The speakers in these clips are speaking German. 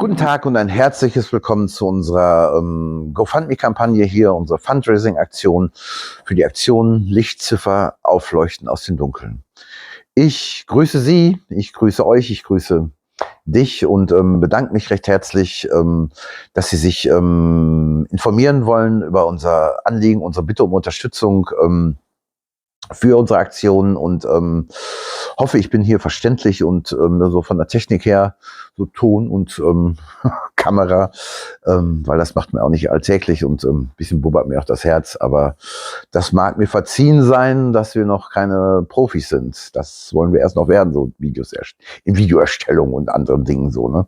Guten Tag und ein herzliches Willkommen zu unserer GoFundMe-Kampagne hier, unsere Fundraising-Aktion für die Aktion Lichtziffer Aufleuchten aus dem Dunkeln. Ich grüße Sie, ich grüße euch, ich grüße dich und bedanke mich recht herzlich, dass Sie sich informieren wollen über unser Anliegen, unsere Bitte um Unterstützung für unsere Aktion und hoffe, ich bin hier verständlich und so von der Technik her, so Ton und Kamera, weil das macht mir auch nicht alltäglich und ein bisschen bubbert mir auch das Herz, aber das mag mir verziehen sein, dass wir noch keine Profis sind. Das wollen wir erst noch werden, so Videos in Videoerstellung und anderen Dingen so, ne?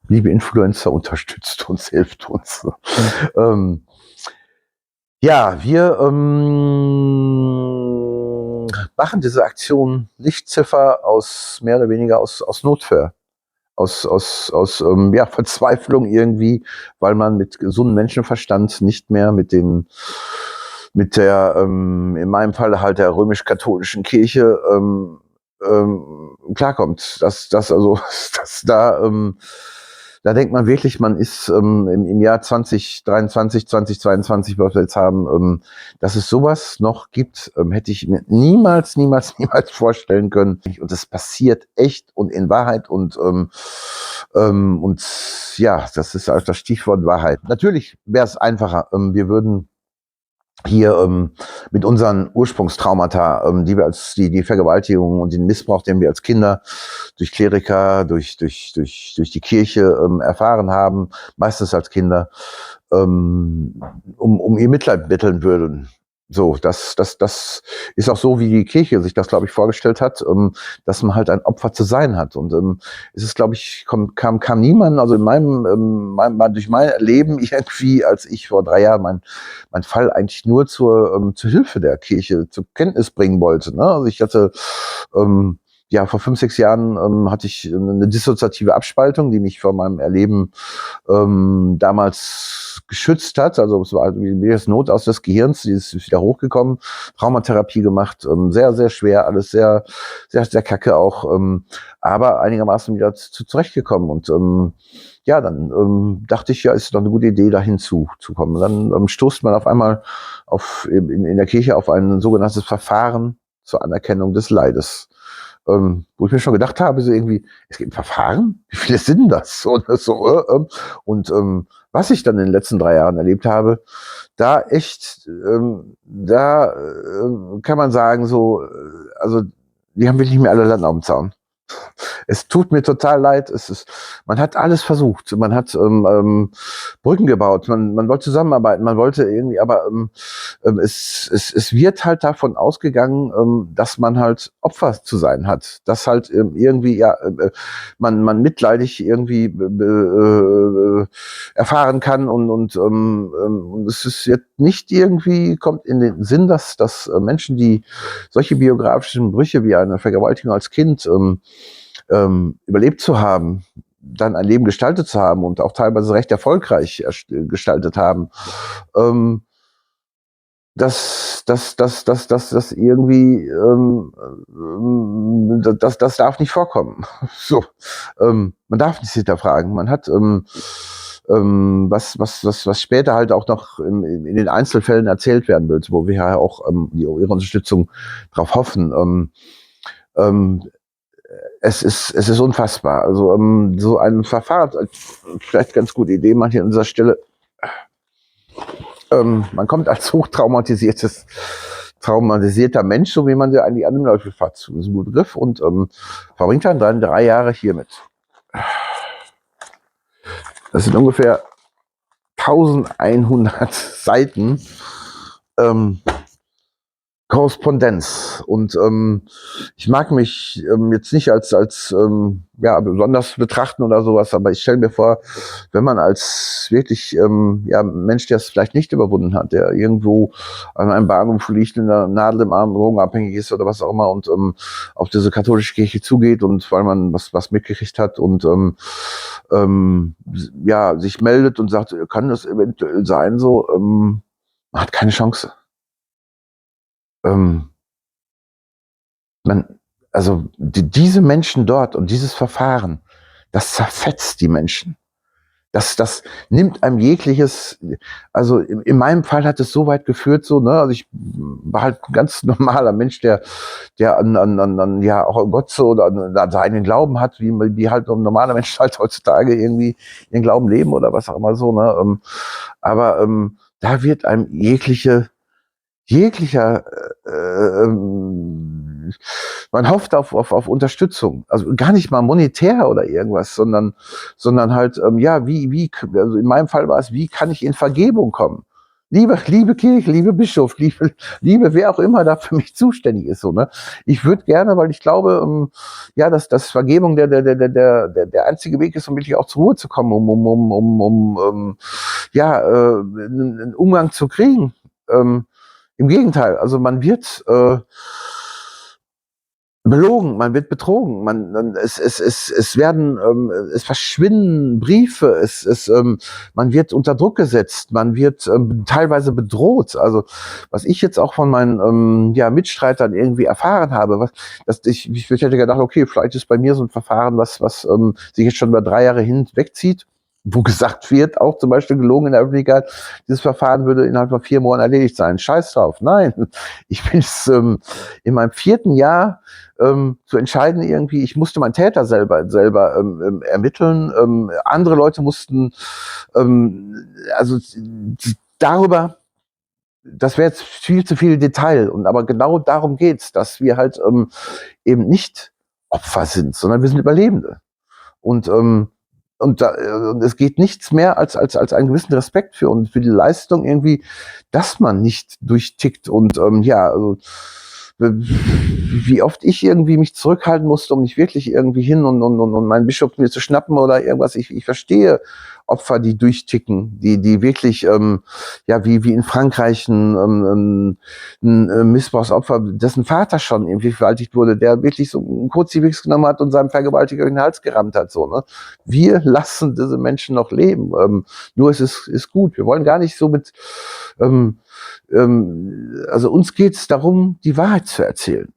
Liebe Influencer, unterstützt uns, hilft uns. Ja, wir machen diese Aktion Lichtziffer aus mehr oder weniger aus Notwehr, aus Verzweiflung irgendwie, weil man mit gesundem Menschenverstand nicht mehr mit der in meinem Fall halt der römisch-katholischen Kirche klarkommt. Da denkt man wirklich, man ist im Jahr 2023, 2022, was wir jetzt haben, dass es sowas noch gibt, hätte ich mir niemals vorstellen können. Und es passiert echt und in Wahrheit und ja, das ist also das Stichwort Wahrheit. Natürlich wäre es einfacher, wir würden hier mit unseren Ursprungstraumata, die Vergewaltigung und den Missbrauch, den wir als Kinder durch Kleriker, durch die Kirche erfahren haben, meistens als Kinder, um ihr Mitleid betteln würden. So, das ist auch so, wie die Kirche sich das, glaube ich, vorgestellt hat, dass man halt ein Opfer zu sein hat. Und es ist, glaube ich, kam niemand, also durch mein Leben irgendwie, als ich vor 3 Jahren mein Fall eigentlich nur zur Hilfe der Kirche, zur Kenntnis bringen wollte. Ne? Also ich hatte vor 5, 6 Jahren hatte ich eine dissoziative Abspaltung, die mich vor meinem Erleben damals geschützt hat. Also es war wie das Not aus des Gehirns, die ist wieder hochgekommen, Traumatherapie gemacht, sehr, sehr schwer, alles sehr, sehr, sehr kacke auch, aber einigermaßen wieder zurechtgekommen. Und dann dachte ich, ja, ist doch eine gute Idee, dahin zu kommen. Dann stoßt man auf einmal in der Kirche auf ein sogenanntes Verfahren zur Anerkennung des Leides. Wo ich mir schon gedacht habe, so irgendwie, es gibt ein Verfahren? Wie viele sind das? Und was ich dann in den letzten 3 Jahren erlebt habe, da kann man sagen, also die haben wirklich mir alle Latten auf dem Zaun. Es tut mir total leid. Man hat alles versucht. Man hat Brücken gebaut. Man wollte zusammenarbeiten. Man wollte irgendwie, aber es wird halt davon ausgegangen, dass man halt Opfer zu sein hat. Dass halt irgendwie, man mitleidig irgendwie erfahren kann und es ist jetzt nicht irgendwie, kommt in den Sinn, dass Menschen, die solche biografischen Brüche wie eine Vergewaltigung als Kind überlebt zu haben, dann ein Leben gestaltet zu haben und auch teilweise recht erfolgreich gestaltet haben, das irgendwie, das darf nicht vorkommen. So, man darf nicht hinterfragen. Man hat was später halt auch noch in den Einzelfällen erzählt werden wird, wo wir ja auch ihre Unterstützung drauf hoffen. Es ist unfassbar. Also so ein Verfahren, vielleicht ganz gute Idee, man hier an dieser Stelle. Man kommt als traumatisierter Mensch, so wie man ja eigentlich an dem Läufe hat, zu diesem Begriff und verbringt dann 3 Jahre hiermit. Das sind ungefähr 1100 Seiten Korrespondenz. Und ich mag mich jetzt nicht als besonders betrachten oder sowas, aber ich stelle mir vor, wenn man als wirklich Mensch, der es vielleicht nicht überwunden hat, der irgendwo an einem Bahnhof liegt, in der Nadel im Arm, drogenabhängig ist oder was auch immer und auf diese katholische Kirche zugeht und weil man was mitgekriegt hat und sich meldet und sagt, kann das eventuell sein, so, man hat keine Chance. Also diese Menschen dort und dieses Verfahren, das zerfetzt die Menschen. das nimmt einem jegliches, also in meinem Fall hat es so weit geführt, so, ne, also ich war halt ein ganz normaler Mensch, der an ja, auch an Gott so oder an seinen Glauben hat, wie halt ein normaler Mensch halt heutzutage irgendwie ihren Glauben leben oder was auch immer so, ne, aber da wird einem jeglicher, man hofft auf Unterstützung, also gar nicht mal monetär oder irgendwas, sondern halt, ja, also in meinem Fall war es, wie kann ich in Vergebung kommen? Liebe Kirche, liebe Bischof, liebe wer auch immer da für mich zuständig ist, so, ne? Ich würde gerne, weil ich glaube, ja, dass Vergebung der einzige Weg ist, um wirklich auch zur Ruhe zu kommen, ja, einen Umgang zu kriegen. Im Gegenteil, also man wird belogen, man wird betrogen, es werden, es verschwinden Briefe, man wird unter Druck gesetzt, man wird teilweise bedroht. Also was ich jetzt auch von meinen ja, Mitstreitern irgendwie erfahren habe, ich hätte gedacht, okay, vielleicht ist bei mir so ein Verfahren, was sich jetzt schon über 3 Jahre hinwegzieht, wo gesagt wird, auch zum Beispiel gelogen in der Öffentlichkeit, dieses Verfahren würde innerhalb von 4 Monaten erledigt sein. Scheiß drauf. Nein, ich bin jetzt in meinem 4. Jahr zu entscheiden irgendwie, ich musste meinen Täter selber ermitteln. Andere Leute mussten, also darüber, das wäre jetzt viel zu viel Detail. Aber genau darum geht's, dass wir halt eben nicht Opfer sind, sondern wir sind Überlebende. Und es geht nichts mehr als einen gewissen Respekt für die Leistung irgendwie, dass man nicht durchtickt und ja, also wie oft ich irgendwie mich zurückhalten musste, um nicht wirklich irgendwie hin und meinen Bischof mir zu schnappen oder irgendwas. Ich verstehe Opfer, die durchticken, die wirklich, ja, wie in Frankreich ein Missbrauchsopfer, dessen Vater schon irgendwie vergewaltigt wurde, der wirklich so einen Kruzifix genommen hat und seinem Vergewaltiger in den Hals gerammt hat, so, ne? Wir lassen diese Menschen noch leben. Nur es ist gut. Wir wollen gar nicht so mit, also uns geht es darum, die Wahrheit zu erzählen.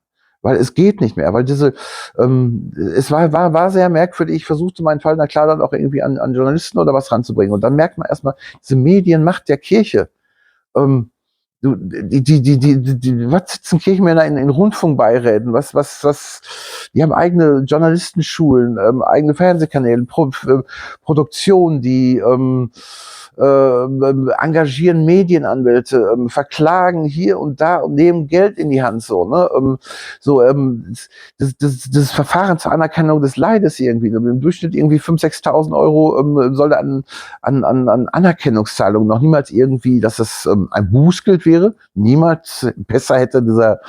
Weil es geht nicht mehr, weil es war sehr merkwürdig. Ich versuchte meinen Fall, na klar, dann auch irgendwie an Journalisten oder was ranzubringen. Und dann merkt man erstmal, diese Medienmacht der Kirche. Was sitzen Kirchenmänner in Rundfunkbeiräten? Die haben eigene Journalistenschulen, eigene Fernsehkanäle, Produktionen, die engagieren Medienanwälte, verklagen hier und da und nehmen Geld in die Hand, so, ne? Das Verfahren zur Anerkennung des Leides irgendwie, im Durchschnitt irgendwie 5.000, 6.000 Euro soll da an Anerkennungszahlungen, noch niemals irgendwie, dass es ein Bußgeld wäre, niemals, besser hätte dieser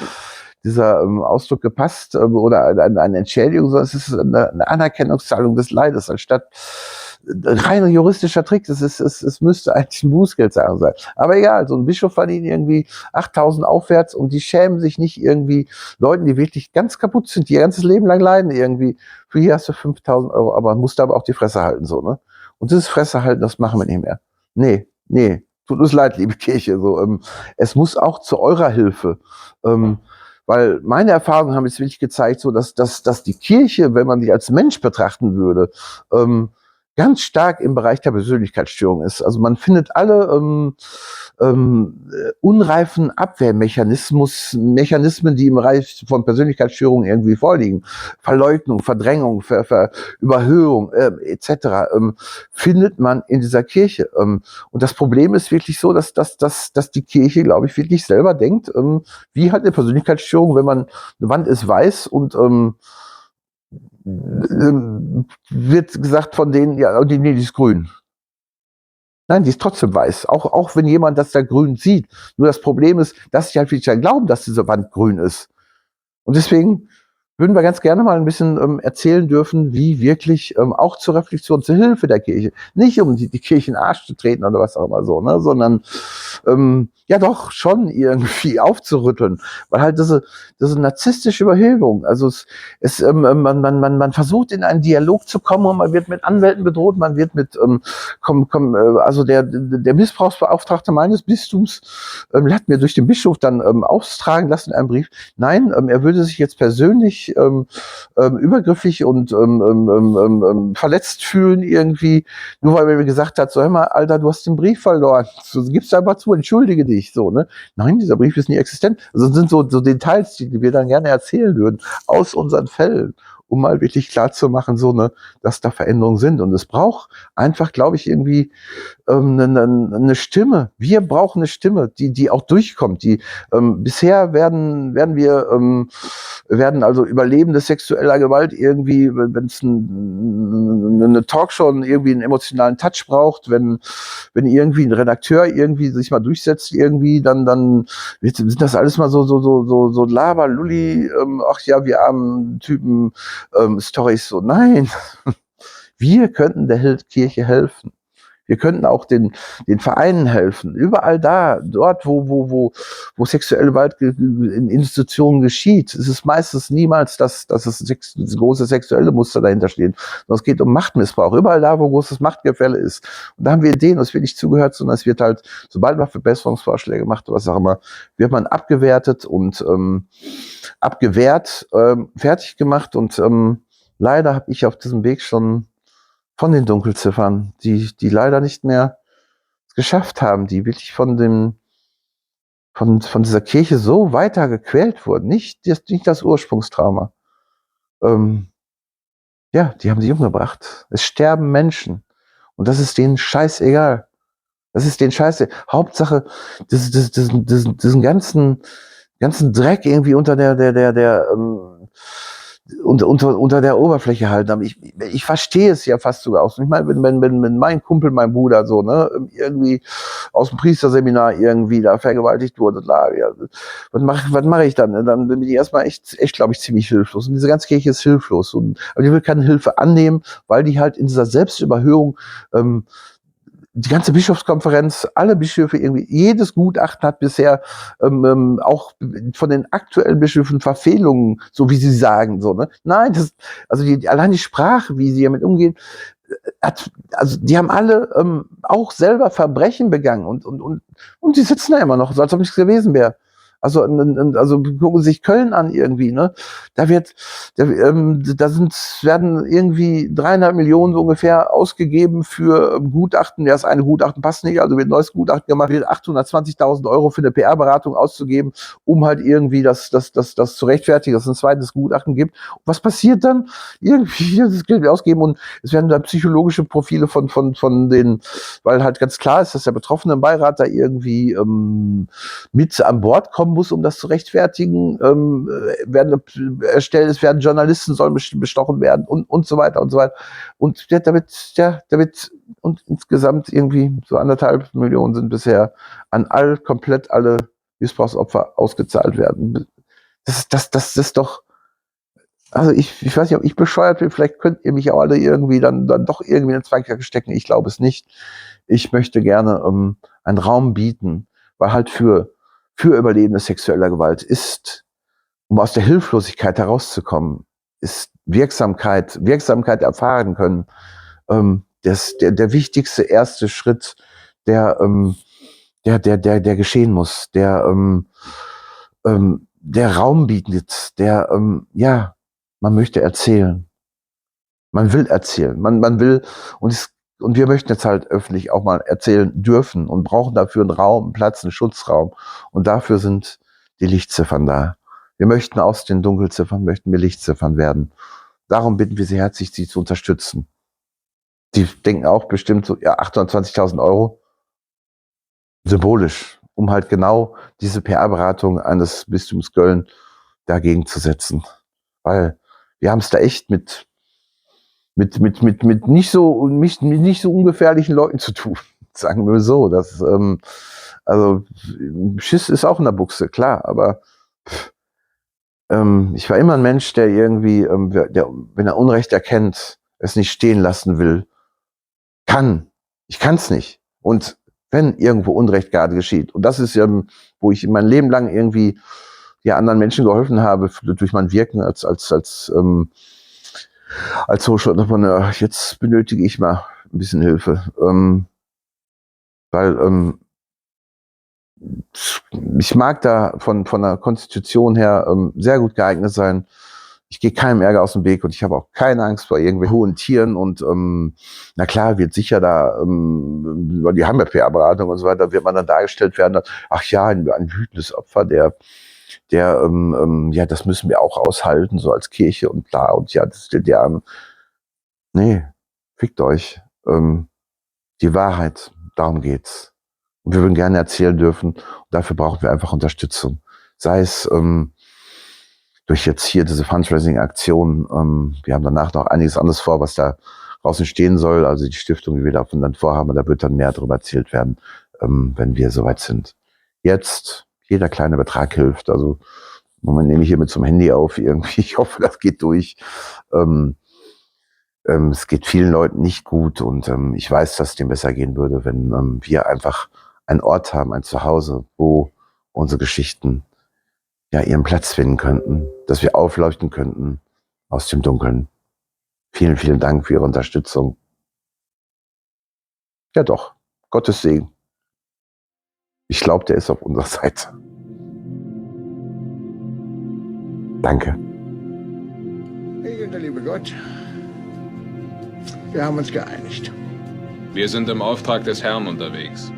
Ausdruck gepasst oder eine Entschädigung, sondern es ist eine Anerkennungszahlung des Leides, anstatt rein juristischer Trick. Es müsste eigentlich ein Bußgeld sein. Aber egal, so ein Bischof verdient irgendwie 8.000 aufwärts und die schämen sich nicht irgendwie Leuten, die wirklich ganz kaputt sind, die ihr ganzes Leben lang leiden irgendwie. Für hier hast du 5.000 Euro, aber musst aber auch die Fresse halten, so, ne? Und dieses Fresse halten, das machen wir nicht mehr. Nee, tut uns leid, liebe Kirche, so, es muss auch zu eurer Hilfe, weil meine Erfahrungen haben jetzt wirklich gezeigt, so dass die Kirche, wenn man sie als Mensch betrachten würde, ganz stark im Bereich der Persönlichkeitsstörung ist. Also man findet alle unreifen Abwehrmechanismen, die im Bereich von Persönlichkeitsstörungen irgendwie vorliegen. Verleugnung, Verdrängung, Überhöhung etc. Findet man in dieser Kirche. Und das Problem ist wirklich so, dass die Kirche, glaube ich, wirklich selber denkt, wie halt eine Persönlichkeitsstörung, wenn man, eine Wand ist weiß und wird gesagt von denen, ja, die ist grün. Nein, die ist trotzdem weiß. Auch wenn jemand das da grün sieht. Nur das Problem ist, dass sie halt wirklich glauben, dass diese Wand grün ist. Und deswegen würden wir ganz gerne mal ein bisschen erzählen dürfen, wie wirklich auch zur Reflexion, zur Hilfe der Kirche, nicht um die Kirche in den Arsch zu treten oder was auch immer so, ne, sondern ja doch schon irgendwie aufzurütteln, weil halt diese narzisstische Überhebung, also man versucht in einen Dialog zu kommen und man wird mit Anwälten bedroht, man wird mit, also der Missbrauchsbeauftragte meines Bistums hat mir durch den Bischof dann austragen lassen in einem Brief, nein, er würde sich jetzt persönlich übergriffig und verletzt fühlen irgendwie, nur weil er mir gesagt hat, so hör mal, Alter, du hast den Brief verloren, so, gib's einfach zu, entschuldige dich, so, ne? Nein, dieser Brief ist nie existent. Also das sind so Details, die wir dann gerne erzählen würden, aus unseren Fällen, um mal wirklich klar zu machen, so, ne, dass da Veränderungen sind. Und es braucht einfach, glaube ich, irgendwie eine Stimme. Wir brauchen eine Stimme, die auch durchkommt. Bisher werden also Überlebende sexueller Gewalt irgendwie, wenn es eine Talkshow irgendwie einen emotionalen Touch braucht, wenn irgendwie ein Redakteur irgendwie sich mal durchsetzt, irgendwie, dann sind das alles mal so Laber-Lulli, ach ja, wir armen Typen, Storys, so, nein. Wir könnten der Kirche helfen. Wir könnten auch den Vereinen helfen. Überall dort, wo sexuelle Gewalt in Institutionen geschieht. Es ist meistens niemals, dass das große sexuelle Muster dahinter steht. Sondern es geht um Machtmissbrauch. Überall da, wo großes Machtgefälle ist. Und da haben wir Ideen, es wird nicht zugehört, sondern es wird halt, sobald man Verbesserungsvorschläge macht oder was auch immer, wird man abgewertet und abgewehrt, fertig gemacht. Und leider habe ich auf diesem Weg schon von den Dunkelziffern, die leider nicht mehr geschafft haben, die wirklich von dieser Kirche so weiter gequält wurden. Nicht das Ursprungstrauma. Ja, die haben sie umgebracht. Es sterben Menschen. Und das ist denen scheißegal. Das ist denen scheiße. Hauptsache, diesen ganzen Dreck irgendwie unter unter der Oberfläche halten. Aber ich verstehe es ja fast sogar aus. Ich meine, wenn mein Kumpel, mein Bruder so, ne, irgendwie aus dem Priesterseminar irgendwie da vergewaltigt wurde, klar, ja, was mache ich dann? Dann bin ich erstmal echt, glaube ich, ziemlich hilflos. Und diese ganze Kirche ist hilflos. Aber die will keine Hilfe annehmen, weil die halt in dieser Selbstüberhöhung die ganze Bischofskonferenz, alle Bischöfe irgendwie, jedes Gutachten hat bisher auch von den aktuellen Bischöfen Verfehlungen, so wie sie sagen, so, ne? Nein, also allein die Sprache, wie sie damit umgehen, also die haben alle auch selber Verbrechen begangen und die sitzen da immer noch, so als ob nichts gewesen wäre. Also gucken Sie sich Köln an irgendwie, ne? Werden irgendwie 3,5 Millionen so ungefähr ausgegeben für Gutachten. Das eine Gutachten passt nicht, also wird ein neues Gutachten gemacht, wird 820.000 € für eine PR-Beratung auszugeben, um halt irgendwie das zu rechtfertigen, dass es ein zweites Gutachten gibt. Und was passiert dann? Irgendwie das Geld ausgeben und es werden dann psychologische Profile von den, weil halt ganz klar ist, dass der betroffene Beirat da irgendwie mit an Bord kommen muss, um das zu rechtfertigen, es werden Journalisten sollen bestochen werden und so weiter und so weiter. Und damit und insgesamt irgendwie so 1,5 Millionen sind bisher an komplett alle Missbrauchsopfer ausgezahlt werden. Das ist doch, also ich weiß nicht, ob ich bescheuert bin, vielleicht könnt ihr mich auch alle irgendwie dann doch irgendwie in den Zweigwerk stecken. Ich glaube es nicht. Ich möchte gerne einen Raum bieten, weil halt für Überlebende sexueller Gewalt ist, um aus der Hilflosigkeit herauszukommen, ist Wirksamkeit erfahren können, der wichtigste erste Schritt, der geschehen muss, der Raum bietet, ja, man möchte erzählen. Man will erzählen. Man will, und wir möchten jetzt halt öffentlich auch mal erzählen dürfen und brauchen dafür einen Raum, einen Platz, einen Schutzraum. Und dafür sind die Lichtziffern da. Wir möchten aus den Dunkelziffern, möchten wir Lichtziffern werden. Darum bitten wir Sie herzlich, Sie zu unterstützen. Die denken auch bestimmt so, ja, 820.000 €, symbolisch, um halt genau diese PR-Beratung eines Bistums Köln dagegen zu setzen. Weil wir haben es da echt mit nicht so ungefährlichen Leuten zu tun, sagen wir so. Also Schiss ist auch in der Buchse, klar, aber ich war immer ein Mensch, der irgendwie, wenn er Unrecht erkennt, es nicht stehen lassen will. Ich kann's nicht. Und wenn irgendwo Unrecht gerade geschieht. Und das ist, wo ich mein Leben lang irgendwie anderen Menschen geholfen habe, durch mein Wirken als Social Entrepreneur. Jetzt benötige ich mal ein bisschen Hilfe, weil ich mag da von der Konstitution her sehr gut geeignet sein. Ich gehe keinem Ärger aus dem Weg und ich habe auch keine Angst vor irgendwelchen hohen Tieren und na klar, wird sicher da, weil die haben ja PR-Beratung und so weiter, wird man dann dargestellt werden, ach ja, ein wütendes Opfer, ja, das müssen wir auch aushalten, so als Kirche und bla und ja, das steht ja an. Nee, fickt euch. Die Wahrheit, darum geht's. Und wir würden gerne erzählen dürfen. Und dafür brauchen wir einfach Unterstützung. Sei es durch jetzt hier diese Fundraising-Aktion. Wir haben danach noch einiges anderes vor, was da draußen stehen soll. Also die Stiftung, die wir davon dann vorhaben, da wird dann mehr darüber erzählt werden, wenn wir soweit sind. Jetzt, jeder kleine Betrag hilft. Also im Moment nehme ich hier mit zum Handy auf irgendwie. Ich hoffe, das geht durch. Es geht vielen Leuten nicht gut und ich weiß, dass es dem besser gehen würde, wenn wir einfach einen Ort haben, ein Zuhause, wo unsere Geschichten ja ihren Platz finden könnten, dass wir aufleuchten könnten aus dem Dunkeln. Vielen, vielen Dank für Ihre Unterstützung. Ja doch, Gottes Segen. Ich glaube, der ist auf unserer Seite. Danke. Hey, der liebe Gott, wir haben uns geeinigt. Wir sind im Auftrag des Herrn unterwegs.